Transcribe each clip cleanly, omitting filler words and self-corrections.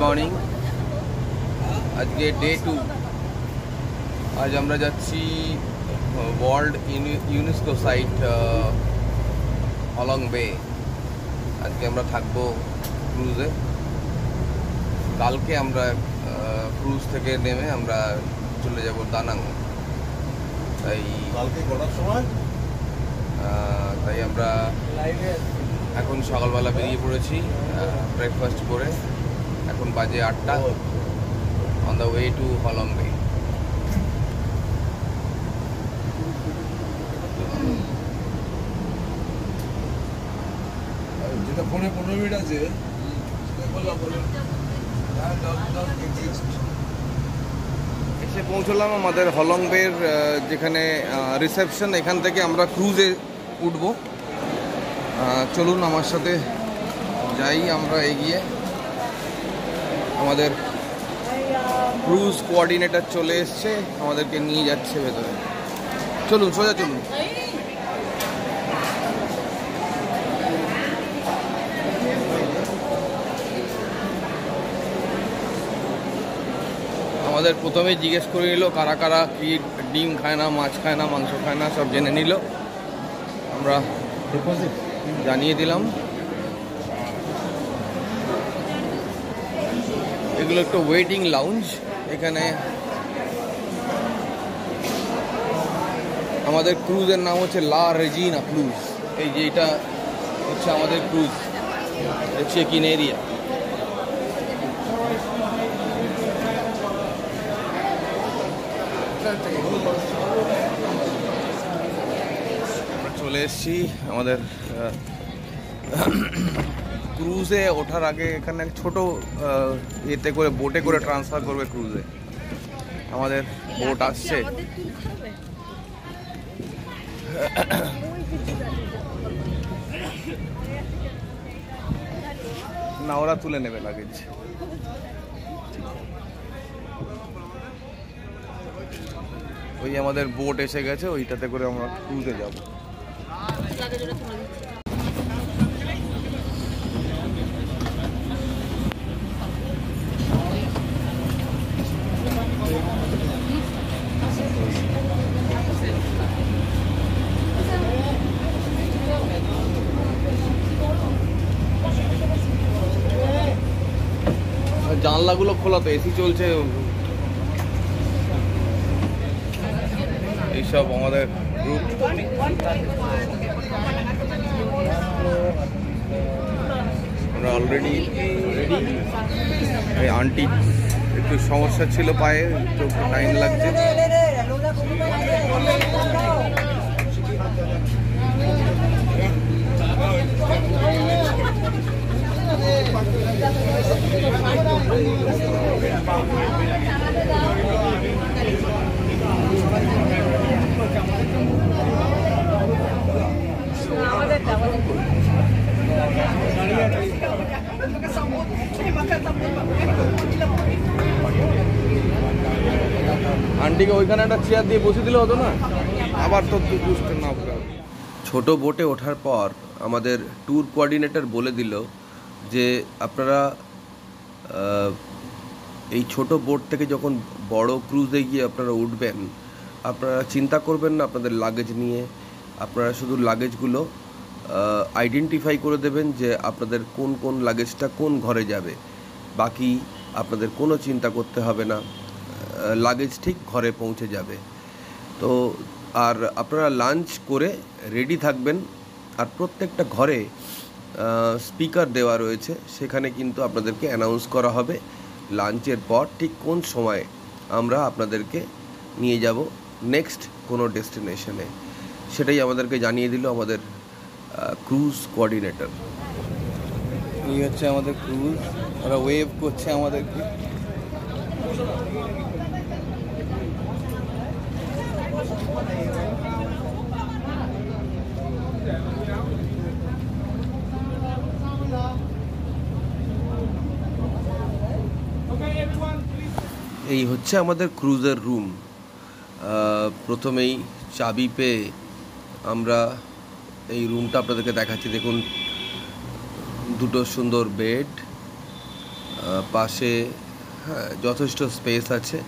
Morning. আজকে day 2। আজ আমরা যাচ্ছি ওয়ার্ল্ড ইউনেস্কো সাইট হলং বে। আজকে আমরা থাকবো ক্রুজে। কালকে আমরা ক্রুজ থেকে নেমে আমরা চলে যাব দানাং। তাই কালকে কটার সময়? তাই আমরা এখন সকালবেলা বেরিয়ে পড়েছি ব্রেকফাস্ট করে। এখন বাজে 8টা। On the way to Halong Bay. যেটা ফোনে 15 মিনিট আছে এসে পৌঁছলাম আমাদের হলং বের যেখানে রিসেপশন। এখান থেকে আমরা ক্রুজে উঠব। চলুন আমার সাথে যাই আমরা এগিয়ে। আমাদের ক্রুজ কোঅর্ডিনেটর চলে এসছে, আমাদেরকে নিয়ে যাচ্ছে ভেতরে। চলুন, সোজা চলুন। আমাদের প্রথমেই জিজ্ঞেস করে নিল কারা কারা কি ডিম খায় না, মাছ খায় না, মাংস খায় না, সব জেনে নিল। আমরা জানিয়ে দিলাম। এগুলো একটা ওয়েটিং লাউঞ্জ। এখানে আমাদের ক্রুজের নাম হচ্ছে লা রেজিনা ক্রুজ। এই যে এটা হচ্ছে আমাদের ক্রুজ চেক ইন এরিয়া। আমরা চলে এসেছি আমাদের ক্রুজে ওঠার আগে। এখানে ছোট এতে করে বোটে করে ট্রান্সফার করবে ক্রুজে। আমাদের বোট আসছে। না, ওরা তুলে নেবে লাগেজ। ওই আমাদের বোট এসে গেছে, ওইটাতে করে আমরা ক্রুজে যাব। জানলাগুলো খোলা তো, এসি চলছে। এইসব আমাদের গ্রুপ। আমরা অলরেডি রেডি। এই আন্টি একটু সমস্যা ছিল পায়ে, একটু টাইম লাগছে। আন্টিকে ওইখানে একটা চেয়ার দিয়ে বসে দিলে হতো না? আবার তো দুষ্ট না। ছোট বোটে ওঠার পর আমাদের ট্যুর কোঅর্ডিনেটর বলে দিল যে আপনারা এই ছোট বোট থেকে যখন বড় ক্রুজে গিয়ে আপনারা উঠবেন, আপনারা চিন্তা করবেন না আপনাদের লাগেজ নিয়ে। আপনারা শুধু লাগেজগুলো আইডেন্টিফাই করে দেবেন যে আপনাদের কোন কোন লাগেজটা কোন ঘরে যাবে। বাকি আপনাদের কোনো চিন্তা করতে হবে না, লাগেজ ঠিক ঘরে পৌঁছে যাবে। তো আর আপনারা লাঞ্চ করে রেডি থাকবেন। আর প্রত্যেকটা ঘরে স্পিকার দেওয়া রয়েছে, সেখানে কিন্তু আপনাদেরকে অ্যানাউন্স করা হবে লাঞ্চের পর ঠিক কোন সময় আমরা আপনাদেরকে নিয়ে যাব নেক্সট কোনো ডেস্টিনেশনে। সেটাই আমাদেরকে জানিয়ে দিল আমাদের ক্রুজ কোঅর্ডিনেটর। এই হচ্ছে আমাদের ক্রুজ, ওরা ওয়েভ করছে আমাদেরকে। এই হচ্ছে আমাদের ক্রুজের রুম। প্রথমেই চাবি পেয়ে আমরা এই রুমটা আপনাদেরকে দেখাচ্ছি। দেখুন, দুটো সুন্দর বেড, পাশে হ্যাঁ যথেষ্ট স্পেস আছে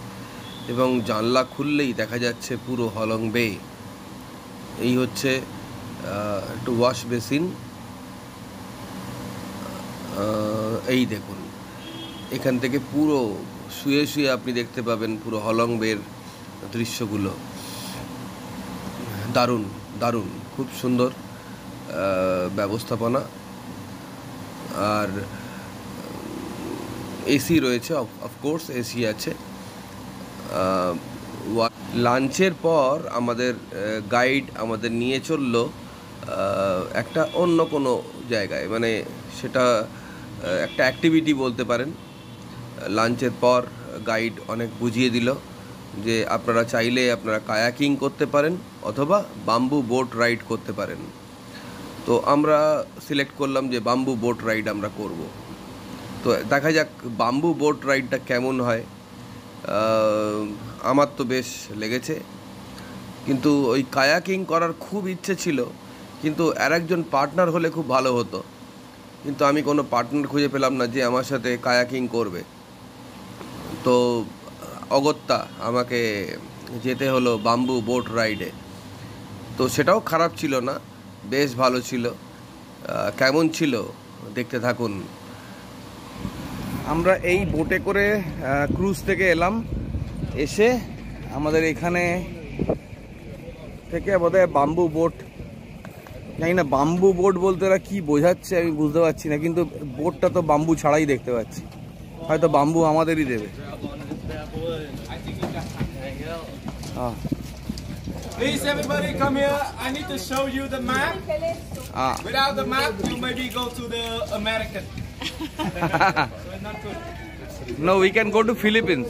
এবং জানলা খুললেই দেখা যাচ্ছে পুরো হলং বে। এই হচ্ছে একটু ওয়াশ বেসিন। এই দেখুন, এখান থেকে পুরো শুয়ে শুয়ে আপনি দেখতে পাবেন পুরো হলং বের দৃশ্যগুলো। দারুণ দারুণ, খুব সুন্দর ব্যবস্থাপনা। আর এসি রয়েছে, অফকোর্স এসি আছে। লাঞ্চের পর আমাদের গাইড আমাদের নিয়ে চললো একটা অন্য কোনো জায়গায়, মানে সেটা একটা অ্যাক্টিভিটি বলতে পারেন। লাঞ্চের পর গাইড অনেক বুঝিয়ে দিল যে আপনারা চাইলে আপনারা কায়াকিং করতে পারেন অথবা বাম্বু বোট রাইড করতে পারেন। তো আমরা সিলেক্ট করলাম যে বাম্বু বোট রাইড আমরা করব। তো দেখা যাক বাম্বু বোট রাইডটা কেমন হয়। আমার তো বেশ লেগেছে, কিন্তু ওই কায়াকিং করার খুব ইচ্ছে ছিল, কিন্তু আরেকজন পার্টনার হলে খুব ভালো হতো, কিন্তু আমি কোনো পার্টনার খুঁজে পেলাম না যে আমার সাথে কায়াকিং করবে। তো অগত্যা আমাকে যেতে হলো বাম্বু বোট রাইডে। তো সেটাও খারাপ ছিল না, বেশ ভালো ছিল। কেমন ছিল দেখতে থাকুন। আমরা এই বোটে করে ক্রুজ থেকে এলাম, এসে আমাদের এখানে থেকে বোধহয় বাম্বু বোট, জানি না বাম্বু বোট বলতে ওরা কী বোঝাচ্ছে আমি বুঝতে পারছি না, কিন্তু বোটটা তো বাম্বু ছাড়াই দেখতে পাচ্ছি, হয়তো বাম্বু আমাদেরই দেবে। Please, everybody, come here. I need to show you the map. Without the map, you maybe go to the American. So it's not good. No, we can go to Philippines.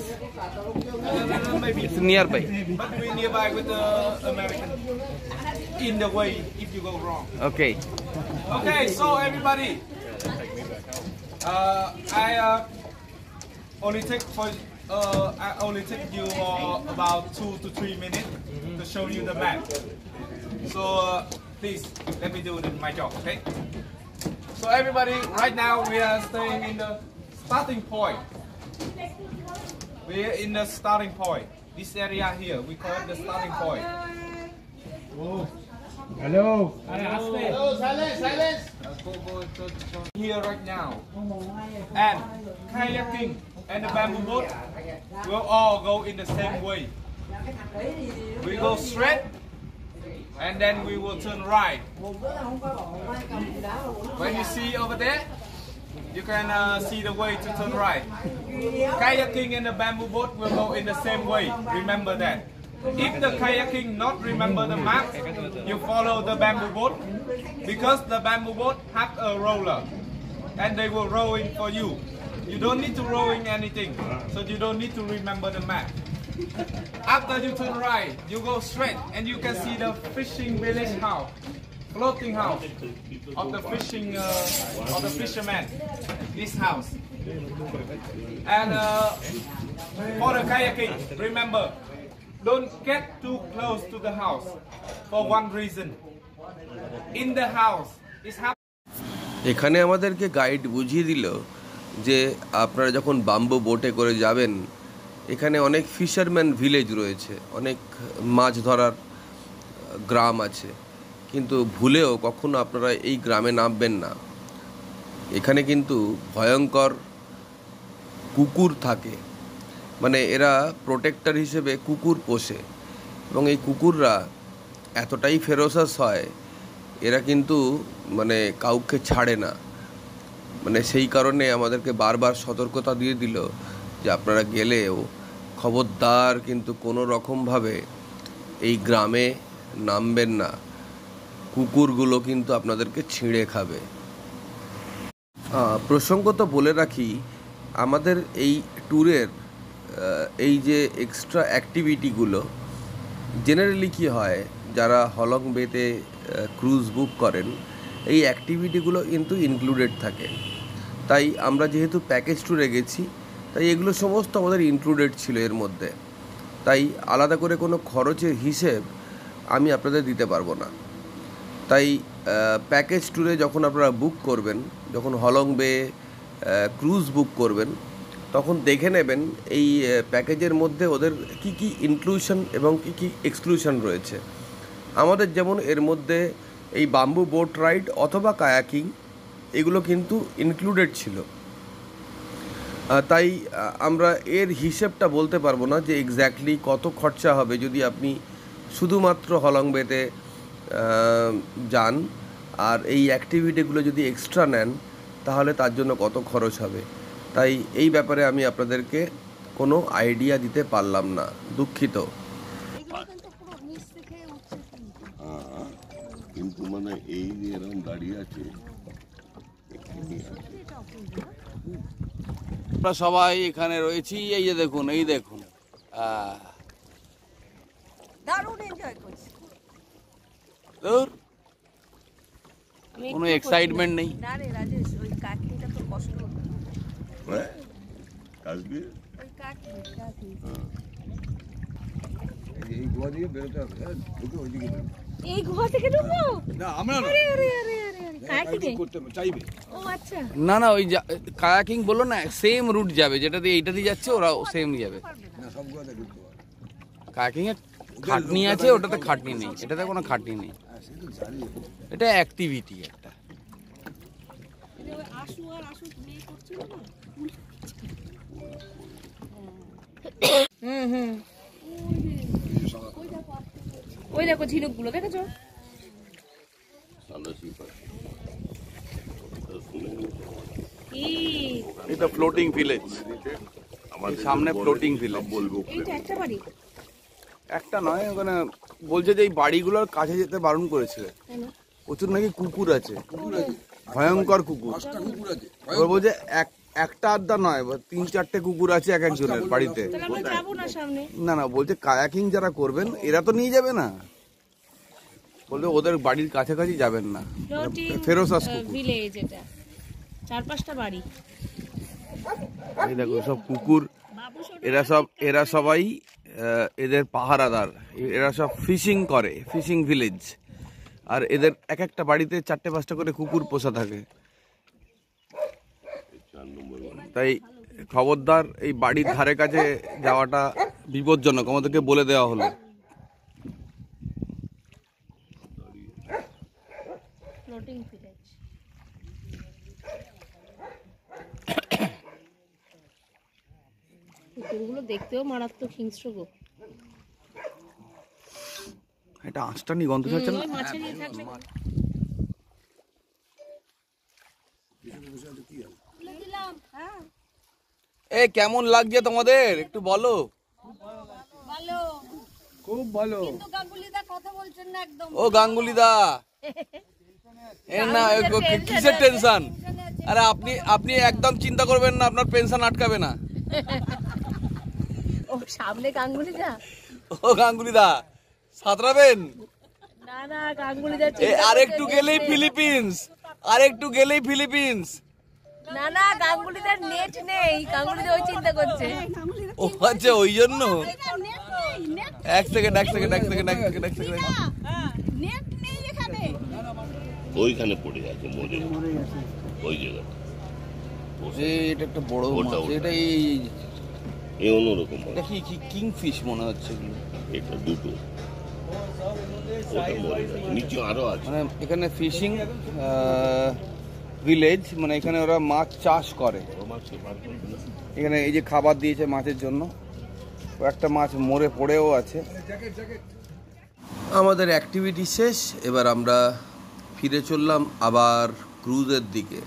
Maybe. It's nearby. But we're nearby with the American. In the way, if you go wrong. Okay. Okay, so everybody, I only take for. I only take you about 2 to 3 minutes to show you the map. So please let me do my job, okay? So everybody, right now we are staying in the starting point. We are in the starting point. This area here, we call it the starting point. Hello. Hello, silence. Here right now, and kayaking and the bamboo boat will all go in the same way. We go straight, and then we will turn right. When you see over there, you can see the way to turn right. Kayaking and the bamboo boat will go in the same way. Remember that. If the kayaking not remember the map, you follow the bamboo boat, because the bamboo boat have a roller and they will rowing for you. You don't need to rowing anything, so you don't need to remember the map. After you turn right, you go straight and you can see the fishing village house, floating house of the fishing of the fisherman. This house. And for the kayaking, remember, don't get too close to the house for one reason. In the house is এখানে আমাদেরকে guide বুঝিয়ে দিল যে আপনারা যখন bamboo বোটে করে যাবেন, এখানে অনেক ফিশারম্যান ভিলেজ রয়েছে, অনেক মাছ ধরার গ্রাম আছে, কিন্তু ভুলেও কখনো আপনারা এই গ্রামে নামবেন না। এখানে কিন্তু ভয়ঙ্কর কুকুর থাকে, মানে এরা প্রোটেক্টর হিসেবে কুকুর পোষে, এবং এই কুকুররা এতটাই ফেরোসাস হয়, এরা কিন্তু মানে কাউকে ছাড়ে না। মানে সেই কারণে আমাদেরকে বারবার সতর্কতা দিয়ে দিল যে আপনারা গেলেও খবরদার কিন্তু কোনো রকমভাবে এই গ্রামে নামবেন না, কুকুরগুলো কিন্তু আপনাদেরকে ছিঁড়ে খাবে। প্রসঙ্গত বলে রাখি, আমাদের এই ট্যুরের এই যে এক্সট্রা অ্যাক্টিভিটিগুলো জেনারেলি কী হয়, যারা হলং বেতে ক্রুজ বুক করেন, এই অ্যাক্টিভিটিগুলো কিন্তু ইনক্লুডেড থাকে। তাই আমরা যেহেতু প্যাকেজ ট্যুরে গেছি, তাই এগুলো সমস্ত আমাদের ইনক্লুডেড ছিল এর মধ্যে। তাই আলাদা করে কোনো খরচের হিসেব আমি আপনাদের দিতে পারবো না। তাই প্যাকেজ ট্যুরে যখন আপনারা বুক করবেন, যখন হলং বে ক্রুজ বুক করবেন তখন দেখে নেবেন এই প্যাকেজের মধ্যে ওদের কি কি ইনক্লুশন এবং কি কি এক্সক্লুশন রয়েছে। আমাদের যেমন এর মধ্যে এই বাম্বু বোট রাইড অথবা কায়াকিং এগুলো কিন্তু ইনক্লুডেড ছিল, তাই আমরা এর হিসেবটা বলতে পারবো না যে এক্স্যাক্টলি কত খরচা হবে যদি আপনি শুধুমাত্র হলং বেতে যান, আর এই অ্যাক্টিভিটিগুলো যদি এক্সট্রা নেন তাহলে তার জন্য কত খরচ হবে। তাই এই ব্যাপারে আমি আপনাদেরকে কোনো আইডিয়া দিতে পারলাম না, দুঃখিত। কিন্তু মানে এই যে এরকম দাঁড়িয়ে আছে, আমরা সবাই এখানে রয়েছি। এই যে দেখুন, এই দেখুন, দারুণ এনজয় করছি। ধুর, কোনো এক্সাইটমেন্ট নেই। না রে রাজেশ, ওই কাকিটা তো কষ্ট হতো। কাশ্মীর ওই কাকি এই গোয়া দিয়ে বেরোতে হবে, ঢুকে ওইদিকে বেরো। এই গুহা থেকে ঢুকবো? না আমরা না, আরে আরে আরে আরে আরে কাকিকে করতে চাইবে। ও আচ্ছা, না না, ওই কায়াকিং বললো না, সেম রুট যাবে, যেটা দিয়ে এইটা দিয়ে যাচ্ছে ওরা সেম যাবে। না সব গোয়াতে ঢুকতে পারে। কায়াকিং এ খাটনি আছে, ওটাতে খাটনি নেই, এটাতে কোনো খাটনি নেই, এটা অ্যাক্টিভিটি একটা। আসু আর আসু বিয়ে করছিল না? হুম হুম, ওই দেখো ঝিনুকগুলো দেখেছো? এটা ফ্লোটিং ভিলেজ, সামনে ফ্লোটিং ভিলেজ। এইটা একটা বাড়ি? একটা নয়, ওখানে বলছে যে এই বাড়িগুলোর কাছে যেতে বারণ করেছে, প্রচুর নাকি কুকুর আছে, ভয়ঙ্কর কুকুর। এবার বলছে একটা আড্ডা নয়, 3-4টে কুকুর আছে এক একজনের বাড়িতে। তাহলে আমরা যাবো না সামনে? না না, বলছে কায়াকিং যারা করবেন এরা তো নিয়ে যাবে না, বলবে ওদের বাড়ির কাছাকাছি যাবেন না। ফেরোসাস কুকুর, ভিলেজ এটা, 4-5টা বাড়ি। এই দেখো সব কুকুর, এরা সবাই এদের পাহারাদার, এরা সব ফিশিং করে, ফিশিং ভিলেজ। আর এদের এক একটা বাড়িতে 4-5টা করে কুকুর পোষা থাকে। তাই খবরদার এই বাড়ির ধারে কাছে যাওয়াটা বিপজ্জনক, আমাদেরকে বলে দেওয়া হলো। Floating village. কুকুরগুলো দেখতেও মারাত্মক হিংস্র গো। এটা আঁচটা নি গন্ধ ছাড়ছে না? ওই মাছে নিয়ে থাকবে। এ কেমন লাগছে তোমাদের একটু বলো। ভালো, খুব ভালো। কিন্তু গাঙ্গুলিদা কথা বলছেন না একদম। ও গাঙ্গুলিদা, এ না কিসের টেনশন? আরে আপনি একদম চিন্তা করবেন না, আপনার পেনশন আটকাবে না। ও সামনে গাঙ্গুলিদা? ও গাঙ্গুলিদা সাঁতরাবেন? না না, গাঙ্গুলিদা আরেকটু গেলেই ফিলিপিন্স, আরেকটু গেলেই ফিলিপিন্স। না না, গাঙ্গুলিদার নেট নেই, গাঙ্গুলিদা ওই চিন্তা করছে। ও আচ্ছা, ওই জন্য। এক সেকেন্ড। নেট নেই এখানে। ওইখানে পড়ে আছে, মরে ওই জায়গাটা। এটা একটা বড় মাছ, এটা এই অন্যরকম মাছ। এটা কি কিংফিশ মনে হচ্ছে এগুলো। এটা দুটো, ওটা মরে গেছে, নিচে আরো আছে। মানে এখানে ফিশিং ভিলেজ, মানে এখানে ওরা মাছ চাষ করে। এখানে এই যে খাবার দিয়েছে মাছের জন্য, একটা মাছ মরে পড়েও আছে। আমাদের অ্যাক্টিভিটি শেষ, এবার আমরা ফিরে চললাম আবার ক্রুজের দিকে।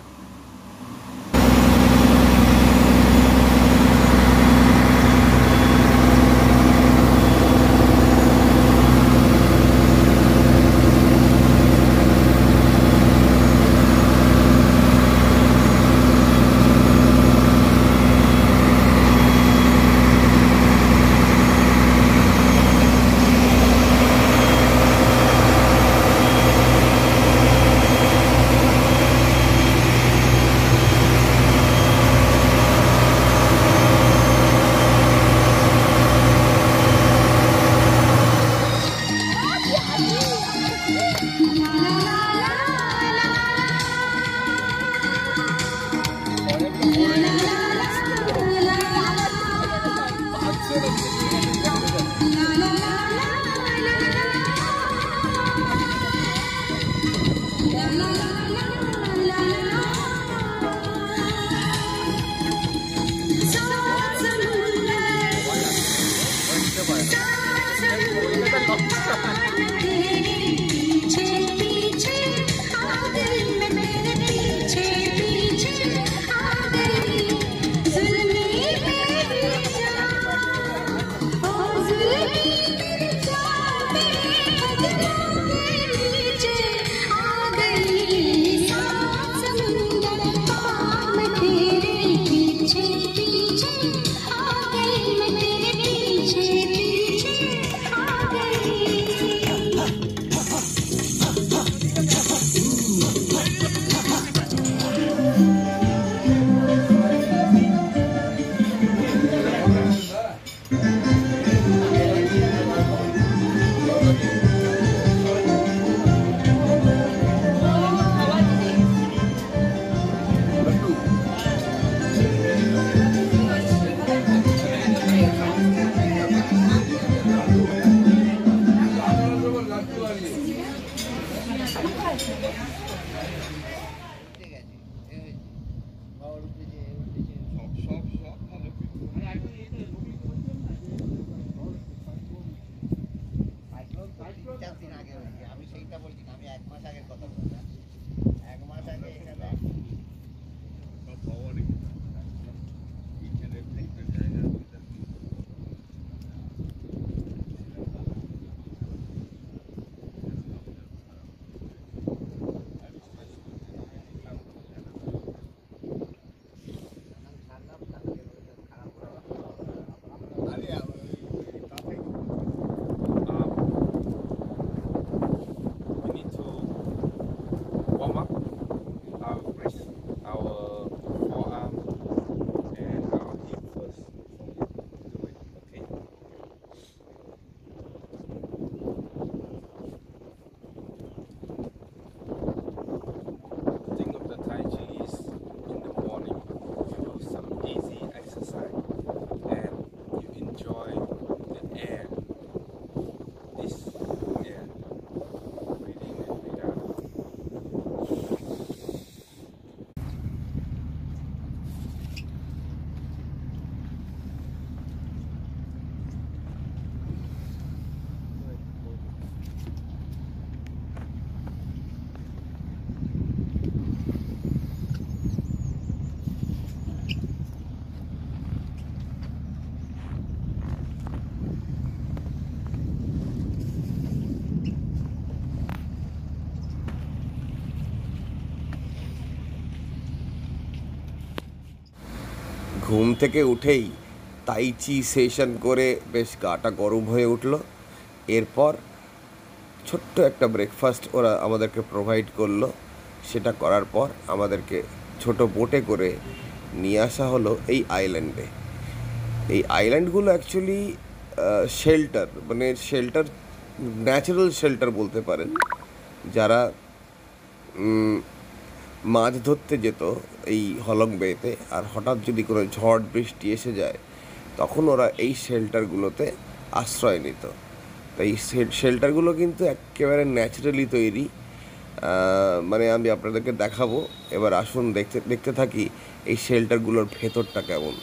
ঘুম থেকে উঠেই তাই চি সেশন করে বেশ গাটা গরম হয়ে উঠলো। এরপর ছোট্ট একটা ব্রেকফাস্ট ওরা আমাদেরকে প্রোভাইড করলো। সেটা করার পর আমাদেরকে ছোট বোটে করে নিয়ে আসা হলো এই আইল্যান্ডে। এই আইল্যান্ডগুলো অ্যাকচুয়ালি শেল্টার, মানে শেল্টার, ন্যাচারাল শেল্টার বলতে পারেন। যারা মাছ ধরতে যেত এই হলং বেতে, আর হঠাৎ যদি কোনো ঝড় বৃষ্টি এসে যায়, তখন ওরা এই শেল্টারগুলোতে আশ্রয় নিত। তো এই শেল্টারগুলো কিন্তু একেবারে ন্যাচারালি তৈরি। মানে আমি আপনাদেরকে দেখাবো, এবার আসুন দেখতে থাকি এই শেল্টারগুলোর ভেতরটা কেমন।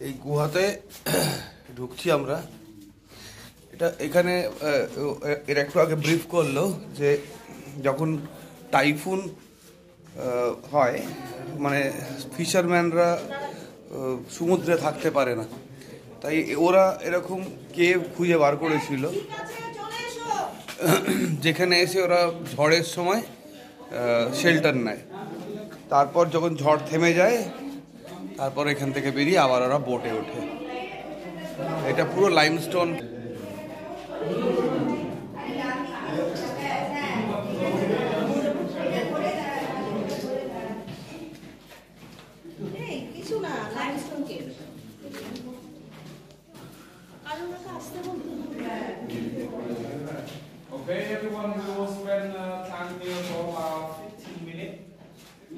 এই গুহাতে ঢুকছি আমরা। এখানে এর একটু আগে ব্রিফ করলো যে যখন টাইফুন হয়, মানে ফিশারম্যানরা সমুদ্রে থাকতে পারে না, তাই ওরা এরকম কেভ খুঁজে বার করেছিল যেখানে এসে ওরা ঝড়ের সময় শেল্টার নেয়। তারপর যখন ঝড় থেমে যায়, তারপর এখান থেকে বেরিয়ে আবার ওরা বোটে ওঠে। এটা পুরো limestone. Okay, everyone, we will spend time here for about 15 minutes.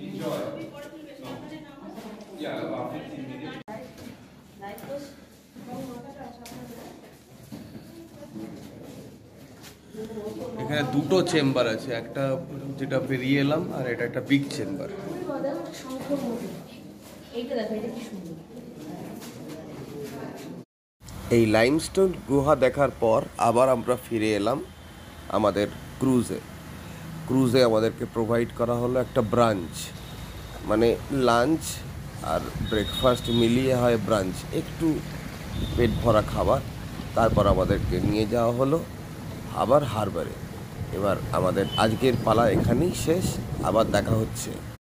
Enjoy. No. Yeah, about 15 minutes. এখানে দুটো চেম্বার আছে, একটা যেটা বেরিয়ে এলাম, আর এটা একটা বিগ চেম্বার। এই লাইমস্টোন গুহা দেখার পর আবার আমরা ফিরে এলাম আমাদের ক্রুজে আমাদেরকে প্রোভাইড করা হলো একটা ব্রাঞ্চ, মানে লাঞ্চ আর ব্রেকফাস্ট মিলিয়ে হয় ব্রাঞ্চ, একটু পেট ভরা খাবার। তারপর আমাদেরকে নিয়ে যাওয়া হলো আবার হারবারে। এবার আমাদের আজকের পালা এখানেই শেষ, আবার দেখা হচ্ছে।